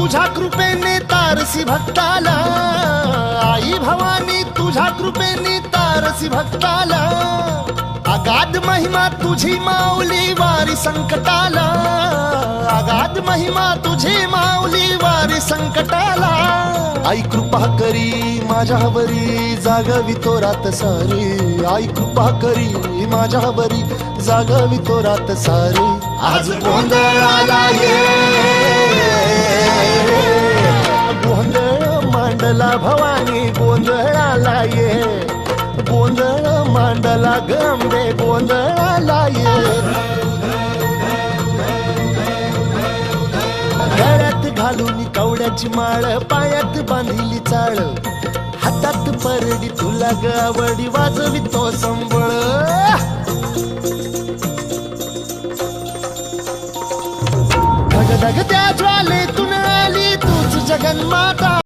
तुझ्या कृपेने तारसी भक्ताला, आई भवानी तुझ्या कृपेने तारसी भक्ताला, अगाध महिमा तुझी माऊली वारी संकटाला, अगाध महिमा तुझी माऊली वारी संकटाला. आई कृपा करी माझ्यावरी जागवी तो रात सारी, आई कृपा करी माझ्यावरी जागवी तो रात सारी. आज गोंधळाला ये, गोंधळ मांडला भवानी गोंधळाला ये, गोंधळ मांडला गंबे गोंधळाला ये. गळ्यात घालून कवड्याची माळ, पायात बांधिली चाळ, हातात परडी तुला गावडी वाजवी तो संबळ. धगधग त्या ज्वालेतून आली तूच जगन्माता,